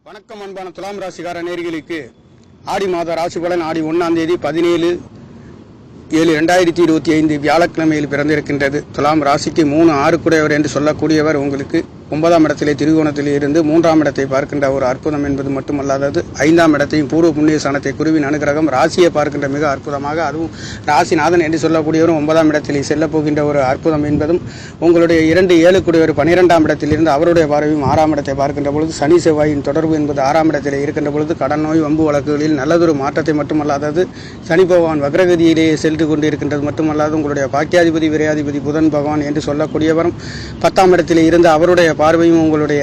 வணக்கம் அன்பான துலாம் ராசிக்கார நேயர்களுக்கு ஆடி மாத ராசி பலன் ஆடி 1ஆம் தேதி 17/7/2025 வியாழக்கிழமையில் பிறந்திருக்கின்றது. துலாம் ராசிக்கு 3 6 கூடையவர் என்று சொல்லக்கூடியவர் உங்களுக்கு 9ஆம் இடத்திலே திரிகோணத்தில் இருந்து 3ஆம் இடத்தை பார்க்கின்ற ஒரு அற்புதம் என்பது மட்டுமல்லாதது 5ஆம் இடத்தையும் பூர்வ புண்ணிய ஸ்தானத்தை குருவின் அனுகிரகம் ராசியை பார்க்கின்ற மிக அற்புதமாக, அதுவும் ராசிநாதன் என்று சொல்லக்கூடியவரும் 9ஆம் இடத்திலே செல்ல போகின்ற ஒரு அற்புதம் என்பதும் உங்களுடைய 2 7 கூடையவர் 12ஆம் இடத்திலிருந்து அவருடைய பார்வையும் 6ஆம் இடத்தை பார்க்கின்ற பொழுது சனி செவ்வாயின் தொடர்பு என்பது 6ஆம் இடத்திலே இருக்கின்ற பொழுது கடன் நோய் வம்பு வழக்குகளில் நல்லதொரு மாற்றத்தை மட்டுமல்லாதது சனி பகவான் வக்ரகதியிலேயே சென்று கொண்டிருக்கின்றது மட்டுமல்லாது உங்களுடைய பாக்கியாதிபதி விரையாதிபதி புதன் பகவான் என்று சொல்லக்கூடியவரும் 10ஆம் இடத்திலே இருந்து அவருடைய பார்வையும் உங்களுடைய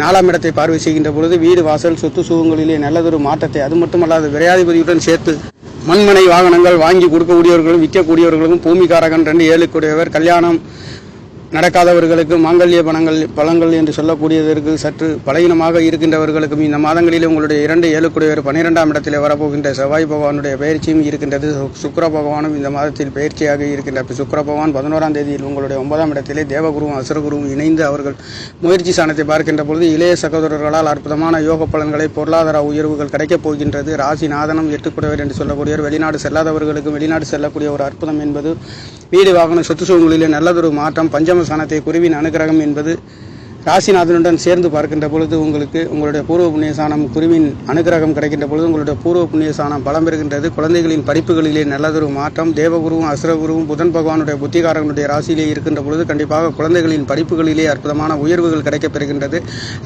4ஆம் இடத்தை பார்வை செய்கின்ற பொழுது வீடு வாசல் சொத்து சுகங்களிலே நல்லதொரு மாற்றத்தை, அது மட்டுமல்லாது விரையாதிபதியுடன் சேர்த்து மண்மனை வாகனங்கள் வாங்கி கொடுக்கக்கூடியவர்களும் விற்கக்கூடியவர்களும் பூமிக்காரகன் 2 7 கூடியவர் கல்யாணம் நடக்காதவர்களுக்கு மாங்கல்ய பலங்கள் என்று சொல்லக்கூடியதற்கு சற்று பலகீனமாக இருக்கின்றவர்களுக்கும் இந்த மாதங்களிலே உங்களுடைய 2 7 கூடியவர் 12ஆம் இடத்திலே வரப்போகின்ற செவ்வாய் பகவானுடைய பயிற்சியும் இருக்கின்றது. சுக்கிர பகவானும் இந்த மாதத்தில் பயிற்சியாக இருக்கின்ற சுக்கிர பகவான் 11ஆம் தேதியில் உங்களுடைய 9ஆம் இடத்திலே தேவகுருவும் அசுரகுருவும் இணைந்து அவர்கள் முயற்சி ஸ்தானத்தை பார்க்கின்ற பொழுது இளைய சகோதரர்களால் அற்புதமான யோக பலன்களை பொருளாதார உயர்வுகள் கிடைக்கப் போகின்றது. ராசிநாதனும் 8 கூடியவர் என்று சொல்லக்கூடியவர் வெளிநாடு செல்லாதவர்களுக்கும் வெளிநாடு செல்லக்கூடிய ஒரு அற்புதம் என்பது வீடு வாகன சொத்து சுகங்களிலே நல்லதொரு மாற்றம், பஞ்சம ஸ்தானத்தை குருவின் அனுகிரகம் என்பது ராசிநாதனுடன் சேர்ந்து பார்க்கின்ற பொழுது உங்களுக்கு உங்களுடைய பூர்வ புண்ணிய ஸ்தானம் குருவின் அனுகிரகம் கிடைக்கின்ற பொழுது உங்களுடைய பூர்வ புண்ணிய ஸ்தானம் பலம் பெறுகின்றது. குழந்தைகளின் படிப்புகளிலே நல்லதொரு மாற்றம், தேவகுருவும் அசுரகுருவும் புதன் பகவானுடைய புத்திகாரனுடைய ராசியிலே இருக்கின்ற பொழுது கண்டிப்பாக குழந்தைகளின் படிப்புகளிலே அற்புதமான உயர்வுகள் கிடைக்கப்பெறுகின்றது.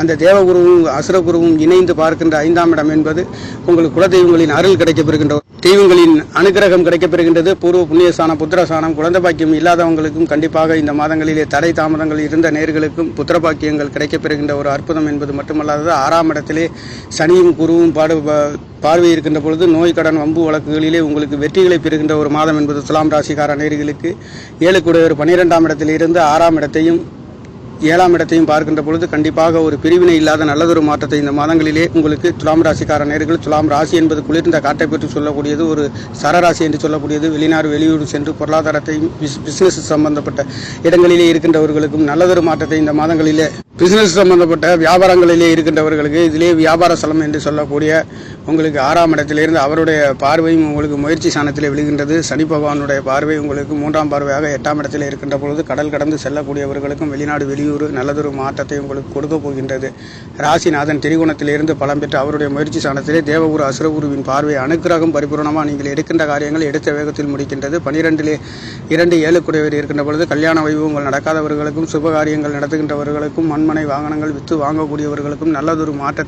அந்த தேவகுருவும் அசுரகுருவும் இணைந்து பார்க்கின்ற 5ஆம் இடம் என்பது உங்களுக்கு குலதெய்வங்களின் அருள் கிடைக்கப்பெறுகின்ற தெய்வங்களின் அனுகிரகம் கிடைக்கப்பெறுகின்றது. பூர்வ புண்ணியஸ்தானம் புத்திரஸ்தானம் குழந்தை பாக்கியம் இல்லாதவங்களுக்கும் கண்டிப்பாக இந்த மாதங்களிலே தடை தாமதங்கள் இருந்த நேர்களுக்கும் புத்திர பாக்கியங்கள் கிடைக்கப்பெறுகின்ற ஒரு அற்புதம் என்பது மட்டுமல்லாதது 6ஆம் இடத்திலே சனியும் குருவும் பார்வை இருக்கின்ற பொழுது நோய் கடன் வம்பு வழக்குகளிலே உங்களுக்கு வெற்றிகளை பெறுகின்ற ஒரு மாதம் என்பது துலாம் ராசிக்கார நேயர்களுக்கு 7 கூடையவர் 12ஆம் இடத்தில் இருந்து 6ஆம் இடத்தையும் 7ஆம் இடத்தையும் பார்க்கின்ற பொழுது கண்டிப்பாக ஒரு பிரிவினை இல்லாத நல்லதொரு மாற்றத்தை இந்த மாதங்களிலே உங்களுக்கு துலாம் ராசிக்கார நேயர்கள், துலாம் ராசி என்பது குளிர்ந்த காற்றை பற்றி சொல்லக்கூடியது, ஒரு சரராசி என்று சொல்லக்கூடியது, வெளிநாடு வெளியூர் சென்று பொருளாதாரத்தையும் பிசினஸ் சம்பந்தப்பட்ட இடங்களிலே இருக்கின்றவர்களுக்கும் நல்லதொரு மாற்றத்தை இந்த மாதங்களிலே பிசினஸ் சம்பந்தப்பட்ட வியாபாரங்களிலே இருக்கின்றவர்களுக்கு இதிலே வியாபார ஸ்தலம் என்று சொல்லக்கூடிய உங்களுக்கு 6ஆம் இடத்திலிருந்து அவருடைய பார்வையும் உங்களுக்கு முயற்சி ஸ்தானத்திலே விழுகின்றது. சனி பகவானுடைய பார்வை உங்களுக்கு 3ஆம் பார்வையாக 8ஆம் இடத்திலே இருக்கின்ற பொழுது கடல் கடந்து செல்லக்கூடியவர்களுக்கும் வெளிநாடு வெளியூர் நல்லதொரு மாற்றத்தை உங்களுக்கு கொடுக்க போகின்றது. ராசிநாதன் திரிகோணத்திலிருந்து பலம் பெற்று அவருடைய முயற்சி ஸ்தானத்திலே தேவகுரு அசுரகுருவின் பார்வை அனுக்கிரகம் பரிபூர்ணமாக நீங்கள் எடுக்கின்ற காரியங்கள் எடுத்த வேகத்தில் முடிக்கின்றது. 12லே 2 7 கூடையவர் இருக்கின்ற பொழுது கல்யாண வைபவங்கள் நடக்காதவர்களுக்கும் சுபகாரியங்கள் நடத்துகின்றவர்களுக்கும் மண்மனை வாகனங்கள் விற்று வாங்கக்கூடியவர்களுக்கும் நல்லதொரு மாற்றத்தை